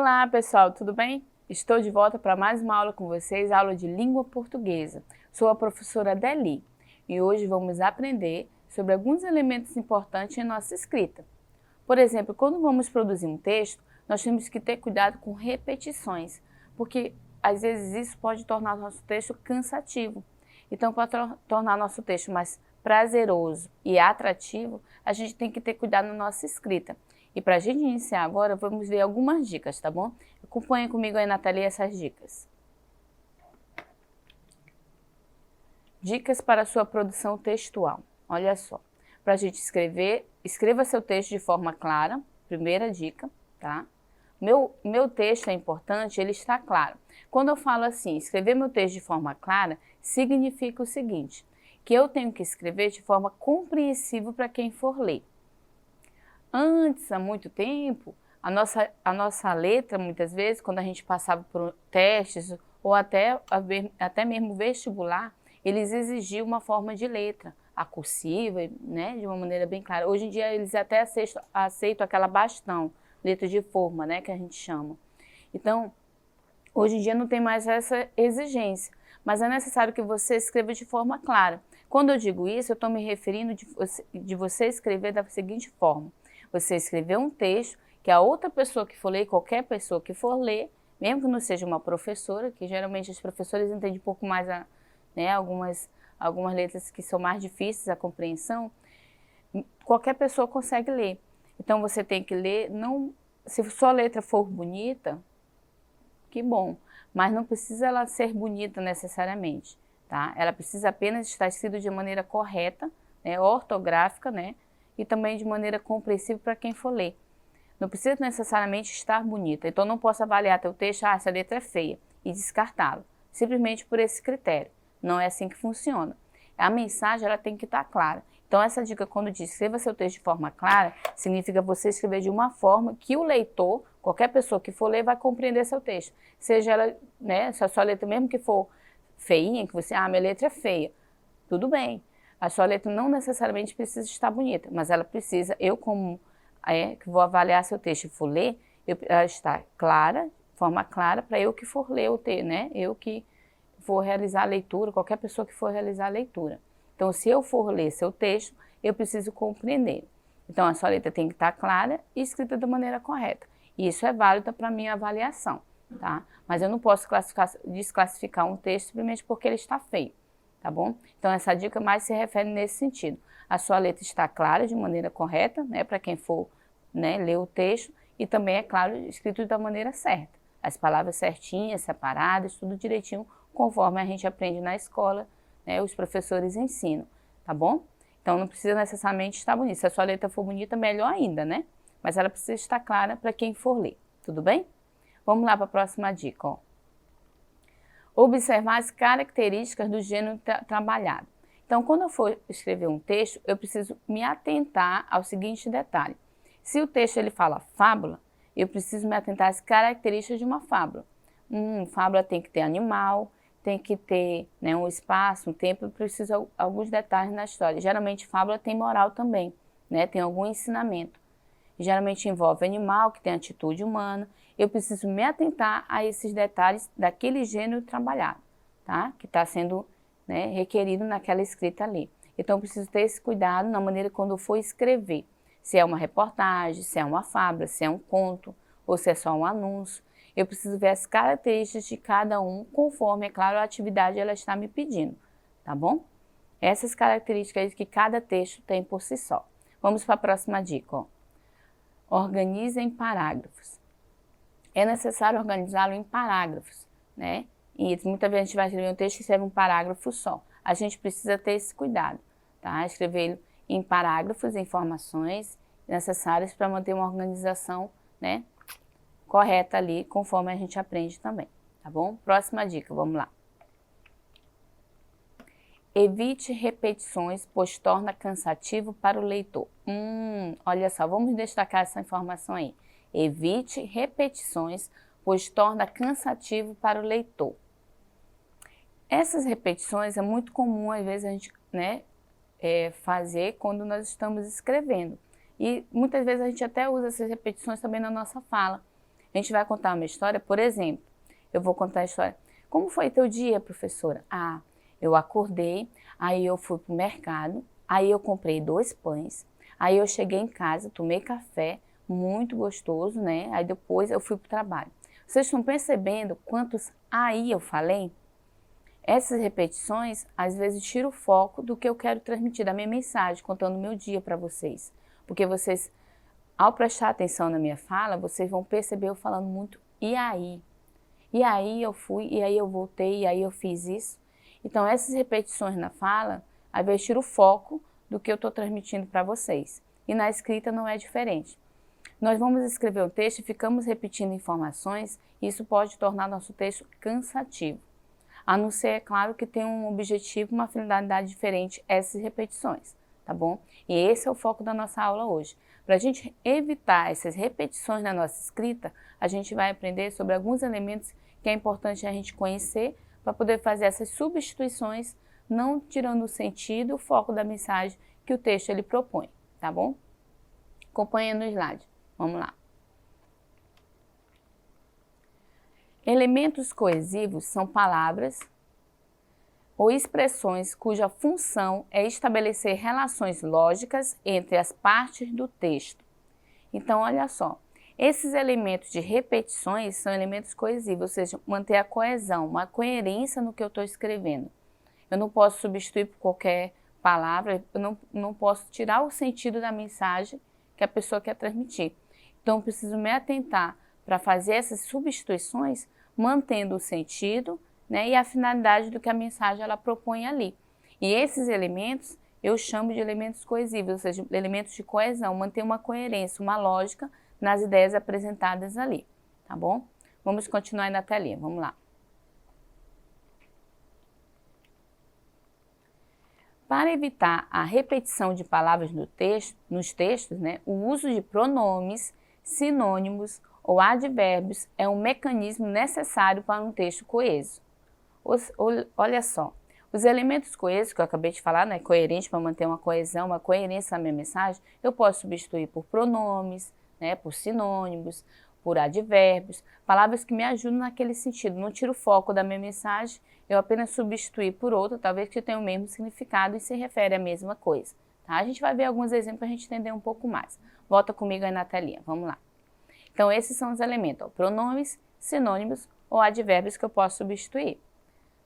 Olá pessoal, tudo bem? Estou de volta para mais uma aula com vocês, aula de língua portuguesa. Sou a professora Deli e hoje vamos aprender sobre alguns elementos importantes em nossa escrita. Por exemplo, quando vamos produzir um texto, nós temos que ter cuidado com repetições, porque às vezes isso pode tornar nosso texto cansativo. Então, para tornar nosso texto mais prazeroso e atrativo, a gente tem que ter cuidado na nossa escrita. E para a gente iniciar agora, vamos ver algumas dicas, tá bom? Acompanha comigo aí, Nathalie, essas dicas. Dicas para a sua produção textual. Olha só, para a gente escrever, escreva seu texto de forma clara, primeira dica, tá? Meu texto é importante, ele está claro. Quando eu falo assim, escrever meu texto de forma clara, significa o seguinte, que eu tenho que escrever de forma compreensível para quem for ler. Antes, há muito tempo, a nossa letra, muitas vezes, quando a gente passava por testes ou até mesmo vestibular, eles exigiam uma forma de letra, a cursiva, né, de uma maneira bem clara. Hoje em dia, eles até aceitam aquela bastão, letra de forma, né, que a gente chama. Então, hoje em dia não tem mais essa exigência, mas é necessário que você escreva de forma clara. Quando eu digo isso, eu estou me referindo de você escrever da seguinte forma. Você escrever um texto que a outra pessoa que for ler, qualquer pessoa que for ler, mesmo que não seja uma professora, que geralmente os professores entendem um pouco mais, né, algumas letras que são mais difíceis a compreensão, qualquer pessoa consegue ler. Então você tem que ler, não, se sua letra for bonita, que bom, mas não precisa ela ser bonita necessariamente, tá? Ela precisa apenas estar escrita de maneira correta, né, ortográfica, né, e também de maneira compreensível para quem for ler. Não precisa necessariamente estar bonita, então não posso avaliar teu texto, essa letra é feia, e descartá-lo, simplesmente por esse critério. Não é assim que funciona. A mensagem ela tem que estar clara. Então essa dica, quando diz escreva seu texto de forma clara, significa você escrever de uma forma que o leitor, qualquer pessoa que for ler, vai compreender seu texto. Seja ela, né, se a sua letra mesmo que for feinha, que você, minha letra é feia, tudo bem. A sua letra não necessariamente precisa estar bonita, mas ela precisa, eu como que vou avaliar seu texto e for ler, ela está clara, de forma clara, para eu que for ler o texto, né? Eu que for realizar a leitura, qualquer pessoa que for realizar a leitura. Então, se eu for ler seu texto, eu preciso compreender. Então, a sua letra tem que estar clara e escrita da maneira correta. E isso é válido para a minha avaliação, tá? Mas eu não posso desclassificar um texto simplesmente porque ele está feio. Tá bom? Então essa dica mais se refere nesse sentido. A sua letra está clara de maneira correta, né, para quem for, né, ler o texto, e também, é claro, escrito da maneira certa. As palavras certinhas, separadas, tudo direitinho, conforme a gente aprende na escola, né, os professores ensinam, tá bom? Então não precisa necessariamente estar bonita. Se a sua letra for bonita, melhor ainda, né? Mas ela precisa estar clara para quem for ler, tudo bem? Vamos lá para a próxima dica, ó. Observar as características do gênero trabalhado. Então, quando eu for escrever um texto, eu preciso me atentar ao seguinte detalhe. Se o texto ele fala fábula, eu preciso me atentar às características de uma fábula. Fábula tem que ter animal, tem que ter, né, um espaço, um tempo, eu preciso de alguns detalhes na história. Geralmente, fábula tem moral também, né, tem algum ensinamento. Geralmente envolve animal, que tem atitude humana. Eu preciso me atentar a esses detalhes daquele gênero trabalhado, tá? Que está sendo, né, requerido naquela escrita ali. Então, eu preciso ter esse cuidado na maneira quando eu for escrever. Se é uma reportagem, se é uma fábula, se é um conto, ou se é só um anúncio. Eu preciso ver as características de cada um, conforme, é claro, a atividade ela está me pedindo, tá bom? Essas características que cada texto tem por si só. Vamos para a próxima dica, ó. Organize em parágrafos. É necessário organizá-lo em parágrafos, né? E muitas vezes a gente vai escrever um texto e escreve um parágrafo só. A gente precisa ter esse cuidado, tá? Escrever em parágrafos, informações necessárias para manter uma organização, né, correta ali, conforme a gente aprende também, tá bom? Próxima dica, vamos lá. Evite repetições, pois torna cansativo para o leitor. Olha só, vamos destacar essa informação aí. Evite repetições, pois torna cansativo para o leitor. Essas repetições é muito comum, às vezes, a gente, né, fazer quando nós estamos escrevendo. E muitas vezes a gente até usa essas repetições também na nossa fala. A gente vai contar uma história, por exemplo, eu vou contar a história. Como foi teu dia, professora? Ah, eu acordei, aí eu fui para o mercado, aí eu comprei 2 pães, aí eu cheguei em casa, tomei café, muito gostoso, né? Aí depois eu fui para o trabalho. Vocês estão percebendo quantos aí eu falei? Essas repetições, às vezes, tiram o foco do que eu quero transmitir, da minha mensagem, contando o meu dia para vocês. Porque vocês, ao prestar atenção na minha fala, vocês vão perceber eu falando muito e aí? E aí eu fui, e aí eu voltei, e aí eu fiz isso. Então, essas repetições na fala, às vezes, tiram o foco do que eu estou transmitindo para vocês. E na escrita não é diferente. Nós vamos escrever um texto e ficamos repetindo informações, e isso pode tornar nosso texto cansativo. A não ser, é claro, que tem um objetivo, uma finalidade diferente, essas repetições, tá bom? E esse é o foco da nossa aula hoje. Para a gente evitar essas repetições na nossa escrita, a gente vai aprender sobre alguns elementos que é importante a gente conhecer para poder fazer essas substituições, não tirando o sentido, o foco da mensagem que o texto ele propõe, tá bom? Acompanha no slide. Vamos lá. Elementos coesivos são palavras ou expressões cuja função é estabelecer relações lógicas entre as partes do texto. Então, olha só, esses elementos de repetições são elementos coesivos, ou seja, manter a coesão, uma coerência no que eu estou escrevendo. Eu não posso substituir por qualquer palavra, eu não posso tirar o sentido da mensagem que a pessoa quer transmitir. Então, eu preciso me atentar para fazer essas substituições, mantendo o sentido, né, e a finalidade do que a mensagem ela propõe ali. E esses elementos eu chamo de elementos coesivos, ou seja, elementos de coesão, manter uma coerência, uma lógica nas ideias apresentadas ali, tá bom? Vamos continuar aí na telinha, vamos lá. Para evitar a repetição de palavras no texto, nos textos, né, o uso de pronomes, sinônimos ou advérbios é um mecanismo necessário para um texto coeso. Olha só, os elementos coesos que eu acabei de falar, né, coerente para manter uma coesão, uma coerência na minha mensagem, eu posso substituir por pronomes, né, por sinônimos, por advérbios, palavras que me ajudam naquele sentido. Não tiro o foco da minha mensagem, eu apenas substituir por outra, talvez que tenha o mesmo significado e se refere à mesma coisa. Tá? A gente vai ver alguns exemplos para a gente entender um pouco mais. Volta comigo aí na telinha, vamos lá. Então, esses são os elementos, ó, pronomes, sinônimos ou advérbios que eu posso substituir.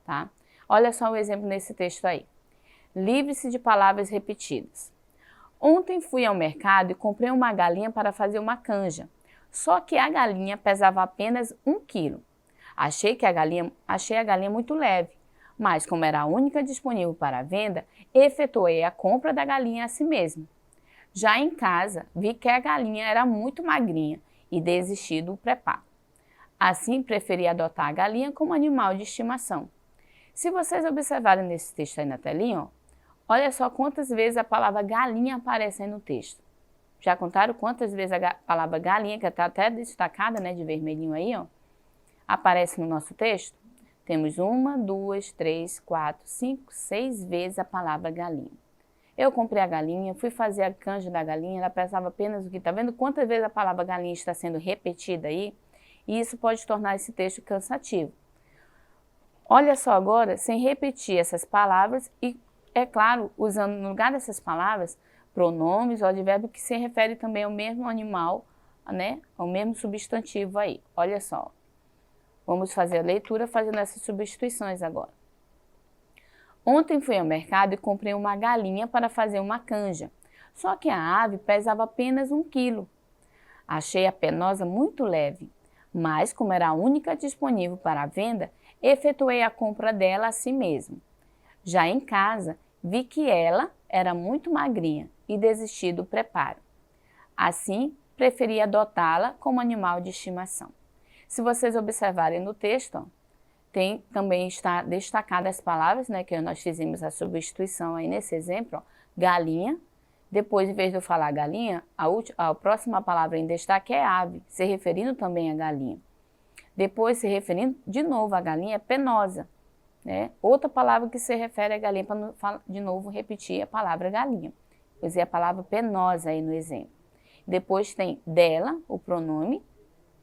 Tá? Olha só o exemplo nesse texto aí. Livre-se de palavras repetidas. Ontem fui ao mercado e comprei uma galinha para fazer uma canja. Só que a galinha pesava apenas 1 quilo. Achei a galinha muito leve, mas como era a única disponível para a venda, efetuei a compra da galinha a si mesma. Já em casa, vi que a galinha era muito magrinha e desisti do preparo. Assim, preferi adotar a galinha como animal de estimação. Se vocês observarem nesse texto aí na telinha, ó, olha só quantas vezes a palavra galinha aparece aí no texto. Já contaram quantas vezes a palavra galinha, que está até destacada, né, de vermelhinho aí, ó, aparece no nosso texto? Temos 1, 2, 3, 4, 5, 6 vezes a palavra galinha. Eu comprei a galinha, fui fazer a canja da galinha, ela pesava apenas o que? Tá vendo quantas vezes a palavra galinha está sendo repetida aí? E isso pode tornar esse texto cansativo. Olha só agora, sem repetir essas palavras e, é claro, usando no lugar dessas palavras, pronomes ou advérbio que se refere também ao mesmo animal, né? Ao mesmo substantivo aí. Olha só. Vamos fazer a leitura fazendo essas substituições agora. Ontem fui ao mercado e comprei uma galinha para fazer uma canja. Só que a ave pesava apenas 1 quilo. Achei a penosa muito leve, mas como era a única disponível para a venda, efetuei a compra dela a si mesmo. Já em casa, vi que ela era muito magrinha e desisti do preparo. Assim, preferi adotá-la como animal de estimação. Se vocês observarem no texto, ó, também está destacada as palavras, né, que nós fizemos a substituição aí nesse exemplo, ó, galinha. Depois, em vez de eu falar galinha, a próxima palavra em destaque é ave, se referindo também à galinha. Depois, se referindo de novo à galinha, é penosa, né? Outra palavra que se refere à galinha, para não de novo repetir a palavra galinha. Eu usei a palavra penosa aí no exemplo. Depois tem dela, o pronome,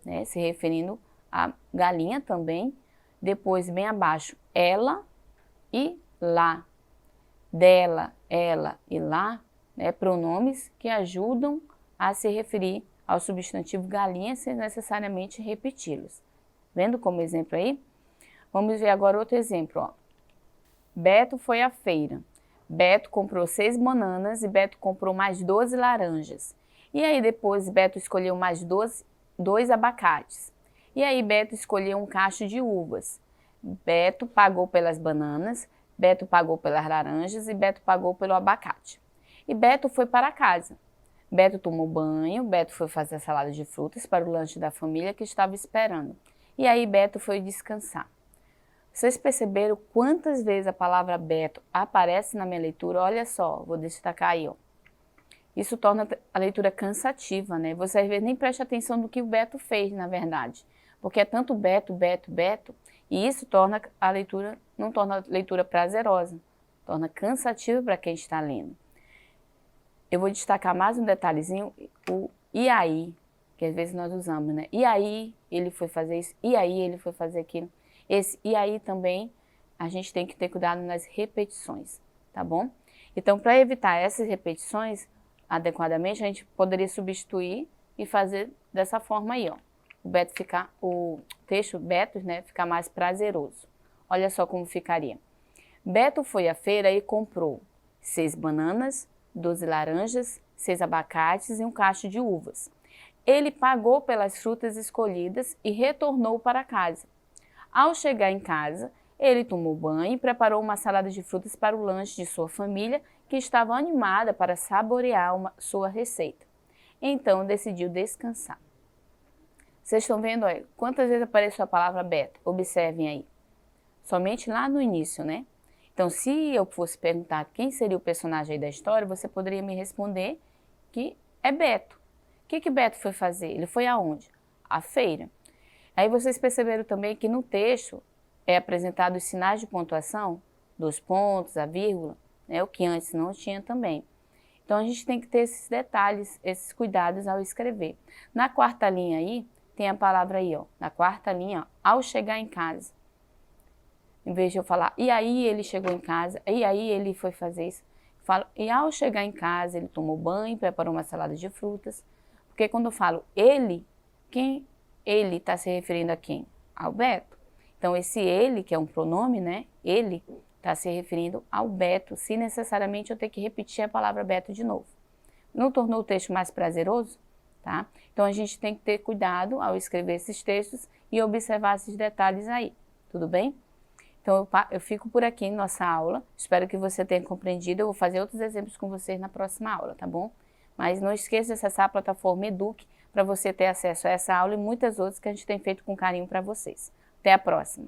né, se referindo à galinha também. Depois, bem abaixo, ela e lá. Dela, ela e lá, né, pronomes que ajudam a se referir ao substantivo galinha sem necessariamente repeti-los. Vendo como exemplo aí? Vamos ver agora outro exemplo, ó. Beto foi à feira. Beto comprou 6 bananas e Beto comprou mais 12 laranjas. E aí depois Beto escolheu mais 2 abacates. E aí Beto escolheu um cacho de uvas. Beto pagou pelas bananas, Beto pagou pelas laranjas e Beto pagou pelo abacate. E Beto foi para casa. Beto tomou banho, Beto foi fazer a salada de frutas para o lanche da família que estava esperando. E aí Beto foi descansar. Vocês perceberam quantas vezes a palavra Beto aparece na minha leitura? Olha só, vou destacar aí, ó. Isso torna a leitura cansativa, né? Você às vezes nem presta atenção no que o Beto fez, na verdade. Porque é tanto Beto, Beto, Beto, e isso torna a leitura, não torna a leitura prazerosa, torna cansativa para quem está lendo. Eu vou destacar mais um detalhezinho, o e aí, que às vezes nós usamos, né? E aí ele foi fazer isso, e aí ele foi fazer aquilo. Esse e aí também a gente tem que ter cuidado nas repetições, tá bom? Então, para evitar essas repetições adequadamente, a gente poderia substituir e fazer dessa forma aí, ó. O texto Beto, né, ficar mais prazeroso. Olha só como ficaria. Beto foi à feira e comprou 6 bananas, 12 laranjas, 6 abacates e um cacho de uvas. Ele pagou pelas frutas escolhidas e retornou para casa. Ao chegar em casa, ele tomou banho e preparou uma salada de frutas para o lanche de sua família, que estava animada para saborear sua receita. Então decidiu descansar. Vocês estão vendo aí quantas vezes apareceu a palavra Beto? Observem aí. Somente lá no início, né? Então, se eu fosse perguntar quem seria o personagem aí da história, você poderia me responder que é Beto. O que Beto foi fazer? Ele foi aonde? À feira. Aí vocês perceberam também que no texto é apresentado os sinais de pontuação, 2 pontos, a vírgula, né? O que antes não tinha também. Então, a gente tem que ter esses detalhes, esses cuidados ao escrever. Na quarta linha aí, tem a palavra aí, ó. Na quarta linha, ó, ao chegar em casa. Em vez de eu falar, e aí ele chegou em casa, e aí ele foi fazer isso. Eu falo, e ao chegar em casa, ele tomou banho, preparou uma salada de frutas. Porque quando eu falo ele, quem ele está se referindo a quem? Ao Beto. Então, esse ele, que é um pronome, né? Ele está se referindo ao Beto, se necessariamente eu ter que repetir a palavra Beto de novo. Não tornou o texto mais prazeroso? Tá? Então, a gente tem que ter cuidado ao escrever esses textos e observar esses detalhes aí, tudo bem? Então, eu fico por aqui em nossa aula, espero que você tenha compreendido, eu vou fazer outros exemplos com vocês na próxima aula, tá bom? Mas não esqueça de acessar a plataforma Eduque para você ter acesso a essa aula e muitas outras que a gente tem feito com carinho para vocês. Até a próxima!